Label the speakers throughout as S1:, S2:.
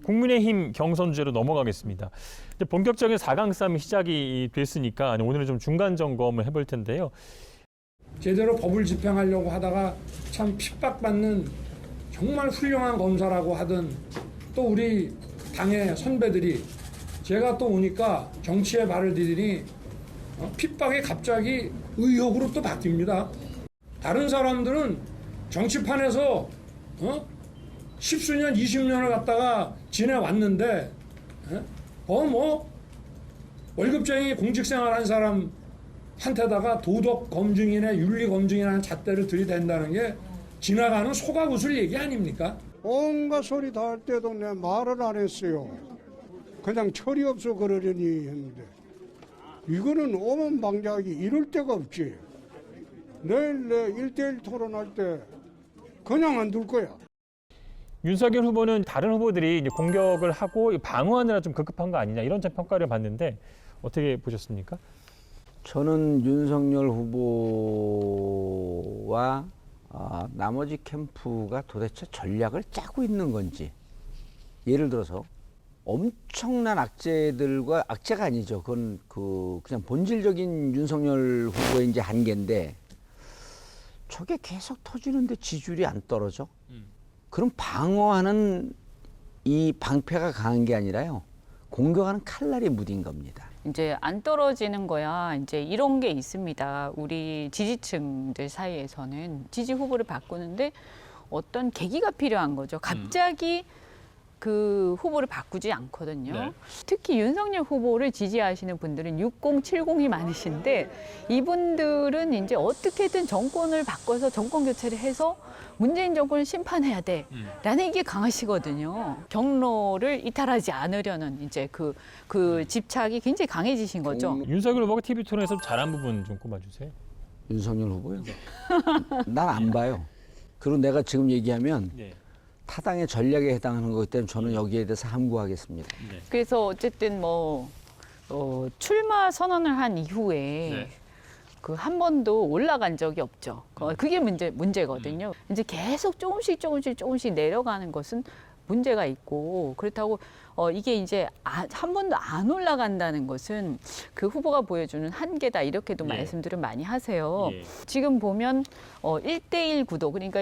S1: 국민의힘 경선 주제로 넘어가겠습니다. 이제 본격적인 4강 싸움이 시작이 됐으니까 오늘은 좀 중간 점검을 해볼 텐데요.
S2: 제대로 법을 집행하려고 하다가 참 핍박받는 정말 훌륭한 검사라고 하던 또 우리 당의 선배들이 제가 또 오니까 정치에 발을 디디니 핍박이 갑자기 의혹으로 또 바뀝니다. 다른 사람들은 정치판에서 10수년, 20년을 갖다가 지내왔는데 월급쟁이 공직생활한 사람한테다가 도덕 검증이나 윤리 검증이라는 잣대를 들이댄다는 게 지나가는 소가웃을 얘기 아닙니까?
S3: 온갖 소리 다 할 때도 내 말을 안 했어요. 그냥 철이 없어 그러려니 했는데 이거는 오만방자하기 이럴 데가 없지. 내일 내 1대1 토론할 때 그냥 안 둘 거야.
S1: 윤석열 후보는 다른 후보들이 이제 공격을 하고 방어하느라 좀 급급한 거 아니냐 이런 평가를 받는데 어떻게 보셨습니까?
S4: 저는 윤석열 후보와 나머지 캠프가 도대체 전략을 짜고 있는 건지, 예를 들어서 엄청난 악재들과, 악재가 아니죠. 그건 그냥 본질적인 윤석열 후보의 이제 한계인데 저게 계속 터지는데 지지율이 안 떨어져? 그럼 방어하는 이 방패가 강한 게 아니라요, 공격하는 칼날이 무딘 겁니다.
S5: 이제 안 떨어지는 거야. 이제 이런 게 있습니다. 우리 지지층들 사이에서는 지지 후보를 바꾸는데 어떤 계기가 필요한 거죠. 갑자기 그 후보를 바꾸지 않거든요.
S1: 네.
S5: 특히 윤석열 후보를 지지하시는 분들은 60, 70이 많으신데 이분들은 이제 어떻게든 정권을 바꿔서 정권 교체를 해서 문재인 정권을 심판해야 돼라는 게 강하시거든요. 경로를 이탈하지 않으려는 이제 그 집착이 굉장히 강해지신 거죠.
S1: 윤석열 후보가 TV 토론에서 잘한 부분 좀 꼽아주세요.
S4: 윤석열 후보요? 난 안 봐요. 그리고 내가 지금 얘기하면
S1: 네.
S4: 타당의 전략에 해당하는 거기 때문에 저는 여기에 대해서 함구하겠습니다.
S5: 그래서 어쨌든 출마 선언을 한 이후에
S1: 네.
S5: 그 한 번도 올라간 적이 없죠. 그게 문제거든요. 이제 계속 조금씩 내려가는 것은 문제가 있고, 그렇다고 이게 이제 한 번도 안 올라간다는 것은 그 후보가 보여주는 한계다, 이렇게도
S1: 예.
S5: 말씀들을 많이 하세요.
S1: 예.
S5: 지금 보면 1대1 구도, 그러니까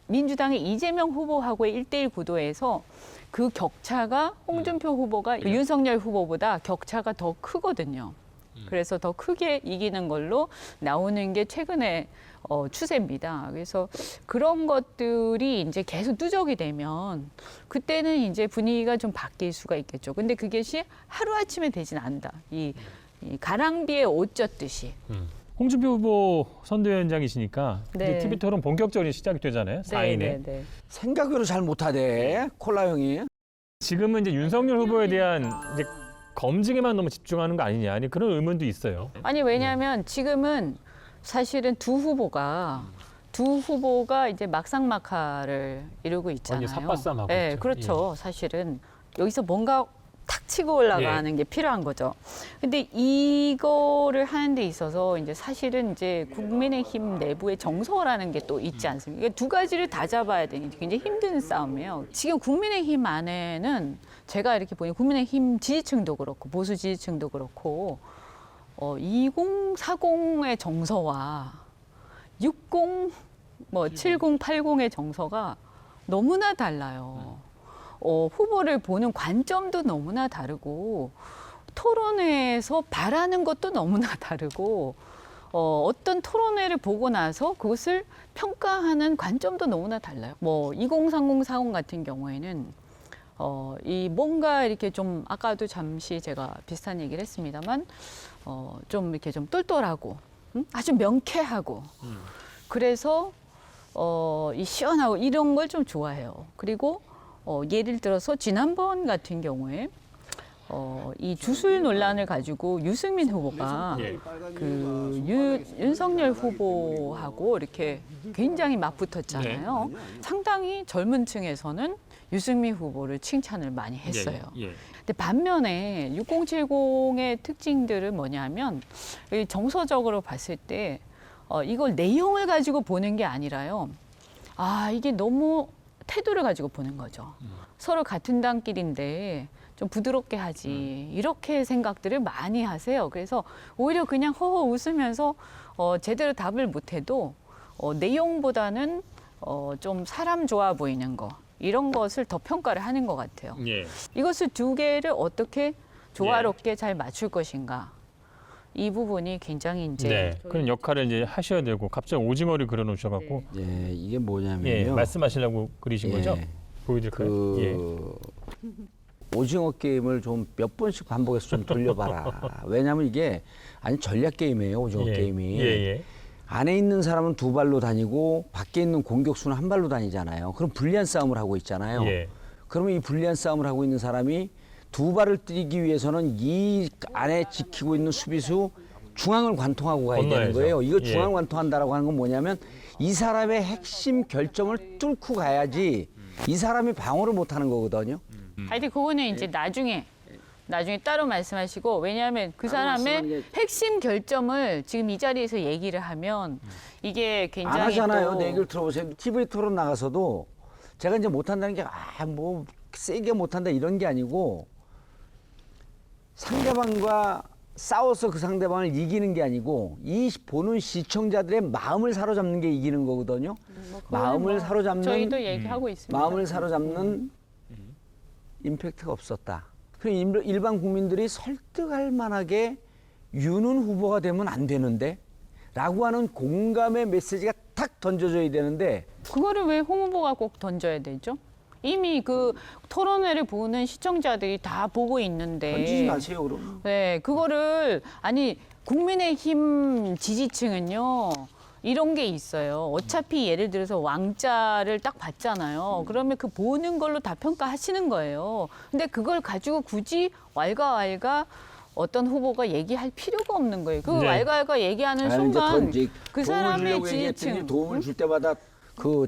S5: 민주당의 이재명 후보하고의 1대1 구도에서 그 격차가 홍준표 후보가 윤석열 후보보다 격차가 더 크거든요. 그래서 더 크게 이기는 걸로 나오는 게 최근의 추세입니다. 그래서 그런 것들이 이제 계속 누적이 되면 그때는 이제 분위기가 좀 바뀔 수가 있겠죠. 근데 그것이 하루아침에 되진 않는다. 이 가랑비에 옷 젖듯이.
S1: 홍준표 후보 선대위원장이시니까
S5: 네.
S1: 이제 TV 토론 본격적인 시작이 되잖아요. 4인에.
S5: 네.
S4: 생각으로 잘 못하대, 콜라 형이.
S1: 지금은 이제 윤석열 후보에 대한 이제 검증에만 너무 집중하는 거 아니냐, 아니 그런 의문도 있어요.
S5: 아니, 왜냐하면 지금은 사실은 두 후보가 이제 막상막하를 이루고 있잖아요.
S1: 완전 삽바싸움하고
S5: 네,
S1: 있죠.
S5: 그렇죠. 사실은 여기서 뭔가 탁 치고 올라가는 게 필요한 거죠. 근데 이거를 하는 데 있어서 이제 사실은 이제 국민의힘 내부의 정서라는 게 또 있지 않습니까? 그러니까 두 가지를 다 잡아야 되니 굉장히 힘든 싸움이에요. 지금 국민의힘 안에는 제가 이렇게 보니 국민의힘 지지층도 그렇고 보수 지지층도 그렇고 2040의 정서와 60, 70, 80의 정서가 너무나 달라요. 후보를 보는 관점도 너무나 다르고 토론회에서 바라는 것도 너무나 다르고 어떤 토론회를 보고 나서 그것을 평가하는 관점도 너무나 달라요. 2030, 40 같은 경우에는 이 뭔가 이렇게 좀 아까도 잠시 제가 비슷한 얘기를 했습니다만 좀 이렇게 좀 똘똘하고 아주 명쾌하고 그래서 이 시원하고 이런 걸 좀 좋아해요. 그리고 예를 들어서 지난번 같은 경우에 이 주술 논란을 가지고 유승민 후보가 윤석열 후보하고 이렇게 굉장히 맞붙었잖아요. 상당히 젊은 층에서는 유승민 후보를 칭찬을 많이 했어요. 근데 반면에 6070의 특징들은 뭐냐면 정서적으로 봤을 때 이걸 내용을 가지고 보는 게 아니라요. 이게 너무 태도를 가지고 보는 거죠. 서로 같은 당끼리인데 좀 부드럽게 하지 이렇게 생각들을 많이 하세요. 그래서 오히려 그냥 허허 웃으면서 제대로 답을 못해도 내용보다는 좀 사람 좋아 보이는 거 이런 것을 더 평가를 하는 것 같아요.
S1: 예.
S5: 이것을 두 개를 어떻게 조화롭게 잘 맞출 것인가 이 부분이 굉장히 이제
S1: 네. 그런 역할을 이제 하셔야 되고 갑자기 오징어를 그려 놓으셔갖고
S4: 예, 이게 뭐냐면요.
S1: 예, 말씀하시려고 그리신 거죠? 보여드릴까요? 예.
S4: 오징어 게임을 좀 몇 번씩 반복해서 좀 돌려봐라. 왜냐하면 이게 아니 전략 게임이에요. 오징어
S1: 예.
S4: 게임이.
S1: 예.
S4: 안에 있는 사람은 두 발로 다니고 밖에 있는 공격수는 한 발로 다니잖아요. 그럼 불리한 싸움을 하고 있잖아요.
S1: 예.
S4: 그러면 이 불리한 싸움을 하고 있는 사람이 두 발을 뛰기 위해서는 이 안에 지키고 있는 수비수 중앙을 관통하고 가야 되는
S1: 건너야죠.
S4: 거예요. 이거
S1: 예.
S4: 중앙 관통한다라고 하는 건 뭐냐면 이 사람의 핵심 결점을 뚫고 가야지 이 사람이 방어를 못하는 거거든요.
S5: 하여튼 그거는 이제 나중에 따로 말씀하시고 왜냐하면 그
S4: 말씀하는
S5: 사람의
S4: 게-
S5: 핵심 결점을 지금 이 자리에서 얘기를 하면 이게 굉장히
S4: 안 하잖아요.
S5: 또
S4: 내 얘기를 들어보세요. TV 토론 나가서도 제가 이제 못한다는 게 뭐 세게 못한다 이런 게 아니고 상대방과 싸워서 그 상대방을 이기는 게 아니고 이 보는 시청자들의 마음을 사로잡는 게 이기는 거거든요. 마음을 사로잡는
S5: 저희도 얘기하고 있습니다.
S4: 마음을 사로잡는 임팩트가 없었다. 그럼 일반 국민들이 설득할 만하게 윤은 후보가 되면 안 되는데 라고 하는 공감의 메시지가 탁 던져져야 되는데
S5: 그거를 왜 홍 후보가 꼭 던져야 되죠? 이미 그 토론회를 보는 시청자들이 다 보고 있는데
S4: 던지지 마세요 그럼.
S5: 네, 그거를 아니 국민의힘 지지층은요. 이런 게 있어요. 어차피 예를 들어서 왕자를 딱 봤잖아요. 그러면 그 보는 걸로 다 평가하시는 거예요. 근데 그걸 가지고 굳이 왈가왈가 어떤 후보가 얘기할 필요가 없는 거예요. 그
S1: 네.
S5: 왈가왈가 얘기하는
S4: 아니,
S5: 순간
S4: 이제
S5: 그
S4: 도움을
S5: 사람의
S4: 주려고 얘기했더니
S5: 지지층,
S4: 도움을 줄 때마다 그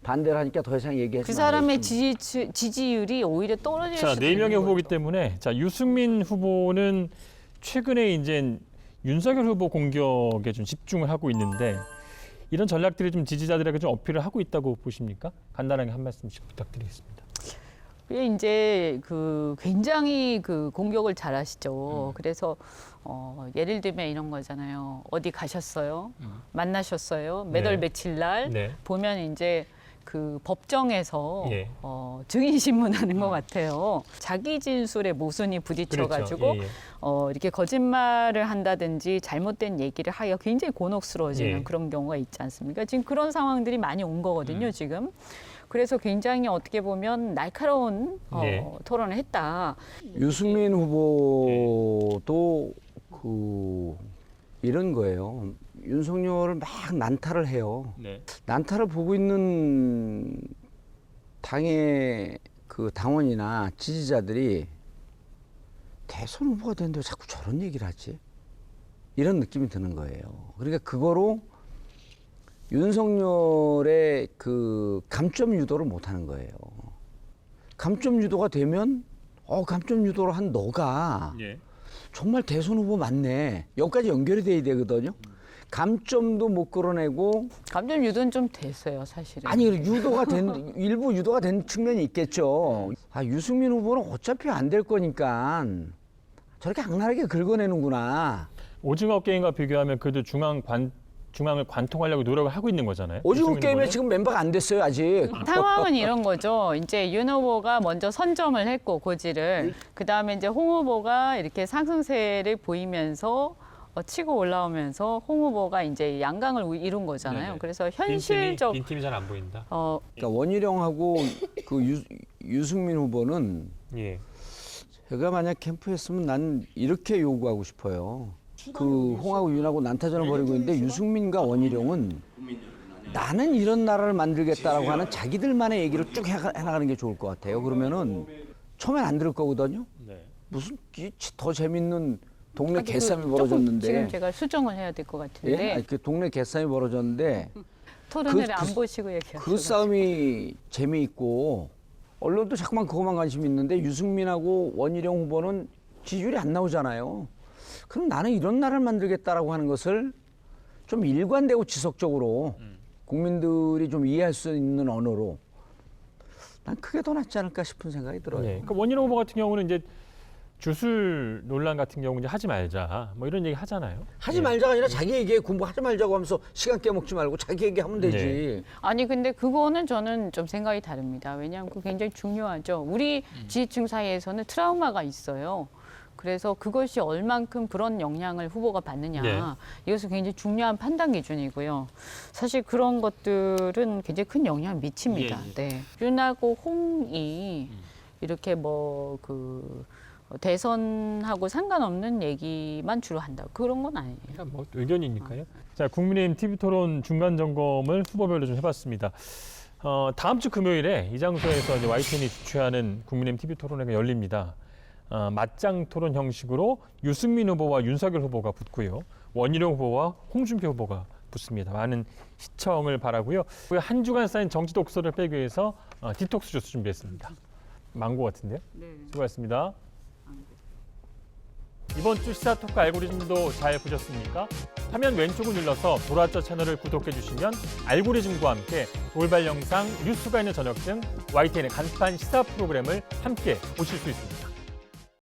S4: 반대를 하니까 더 이상 얘기하지
S5: 그 사람의
S4: 말아요.
S5: 지지율이 오히려 떨어질
S1: 자,
S5: 수도
S1: 네 명의
S5: 있는
S1: 후보기
S5: 거죠.
S1: 때문에 자, 유승민 후보는 최근에 이제 윤석열 후보 공격에 좀 집중을 하고 있는데 이런 전략들이 좀 지지자들에게 좀 어필을 하고 있다고 보십니까? 간단하게 한 말씀씩 부탁드리겠습니다.
S5: 그게 이제 그 굉장히 그 공격을 잘하시죠. 그래서 예를 들면 이런 거잖아요. 어디 가셨어요? 만나셨어요? 몇 월
S1: 네.
S5: 며칠 날
S1: 네.
S5: 보면 이제 그 법정에서
S1: 예.
S5: 증인 신문하는 것 같아요. 자기 진술에 모순이 부딪혀가지고
S1: 그렇죠. 예.
S5: 이렇게 거짓말을 한다든지 잘못된 얘기를 하기가 굉장히 곤혹스러워지는
S1: 예.
S5: 그런 경우가 있지 않습니까? 지금 그런 상황들이 많이 온 거거든요, 지금. 그래서 굉장히 어떻게 보면 날카로운
S1: 예.
S5: 토론을 했다.
S4: 유승민 후보도 그 이런 거예요. 윤석열을 막 난타를 해요.
S1: 네.
S4: 난타를 보고 있는 당의 그 당원이나 지지자들이 대선 후보가 되는데 왜 자꾸 저런 얘기를 하지? 이런 느낌이 드는 거예요. 그러니까 그거로 윤석열의 그 감점 유도를 못 하는 거예요. 감점 유도가 되면 감점 유도를 한 너가
S1: 예.
S4: 정말 대선 후보 맞네. 여기까지 연결이 돼야 되거든요. 감점도 못 끌어내고
S5: 감정 유도는 좀 됐어요, 사실은.
S4: 아니 유도가 된 일부 유도가 된 측면이 있겠죠. 유승민 후보는 어차피 안 될 거니까 저렇게 악랄하게 긁어내는구나.
S1: 오징어 게임과 비교하면 그래도 중앙을 관통하려고 노력을 하고 있는 거잖아요.
S4: 오징어
S1: 유승민
S4: 게임에
S1: 후보는.
S4: 지금 멤버가 안 됐어요 아직.
S5: 상황은 이런 거죠. 이제 윤 후보가 먼저 선점을 했고 고지를 그 다음에 이제 홍 후보가 이렇게 상승세를 보이면서 치고 올라오면서 홍 후보가 이제 양강을 이룬 거잖아요.
S1: 네네.
S5: 그래서 현실적
S1: 빈팀이 잘 안 보인다.
S4: 그러니까 원희룡하고 그 유승민 후보는
S1: 예.
S4: 제가 만약 캠프였으면 난 이렇게 요구하고 싶어요. 그 홍하고 윤하고 난타전을 벌이고 있는데 유승민과 원희룡은 나는 이런 나라를 만들겠다라고 하는 자기들만의 얘기를 쭉 해나가는 게 좋을 것 같아요. 그러면은 처음엔 안 들을 거거든요.
S1: 네.
S4: 무슨 더 재밌는 동네
S5: 아주
S4: 개싸움이
S5: 조금
S4: 벌어졌는데.
S5: 지금 제가 수정을 해야 될 것 같은데
S4: 예? 아니, 그 동네 개싸움이 벌어졌는데
S5: 토론회를
S4: 그-
S5: 안 보시고 얘기하셔서
S4: 그 싸움이 재미있고 언론도 자꾸만 그것만 관심 있는데 유승민하고 원희룡 후보는 지지율이 안 나오잖아요. 그럼 나는 이런 나라를 만들겠다라고 하는 것을 좀 일관되고 지속적으로 국민들이 좀 이해할 수 있는 언어로 난 그게 더 낫지 않을까 싶은 생각이 들어요.
S1: 네. 그러니까 원희룡 후보 같은 경우는 이제 주술 논란 같은 경우 이제 하지 말자 뭐 이런 얘기 하잖아요.
S4: 하지
S1: 예.
S4: 말자가 아니라 자기 얘기에 공부하지 말자고 하면서 시간 깨먹지 말고 자기 얘기하면 되지.
S5: 아니 근데 그거는 저는 좀 생각이 다릅니다. 왜냐하면 그거 굉장히 중요하죠. 우리 지지층 사이에서는 트라우마가 있어요. 그래서 그것이 얼만큼 그런 영향을 후보가 받느냐.
S1: 네.
S5: 이것은 굉장히 중요한 판단 기준이고요. 사실 그런 것들은 굉장히 큰 영향을 미칩니다. 네. 윤하고 홍이 이렇게 뭐 그 대선하고 상관없는 얘기만 주로 한다. 그런 건 아니에요.
S1: 그러니까 뭐 의견이니까요. 자, 국민의힘 TV 토론 중간 점검을 후보별로 좀 해봤습니다. 다음 주 금요일에 이 장소에서 이제 YTN이 주최하는 국민의힘 TV 토론회가 열립니다. 맞짱 토론 형식으로 유승민 후보와 윤석열 후보가 붙고요. 원희룡 후보와 홍준표 후보가 붙습니다. 많은 시청을 바라고요. 한 주간 쌓인 정치 독서를 빼기 위해서 디톡스 주스 준비했습니다. 망고 같은데요?
S5: 네.
S1: 수고하셨습니다. 이번 주 시사 토크 알고리즘도 잘 보셨습니까? 화면 왼쪽을 눌러서 돌아쩌 채널을 구독해 주시면 알고리즘과 함께 돌발 영상, 뉴스가 있는 저녁 등 YTN의 간판 시사 프로그램을 함께 보실 수 있습니다.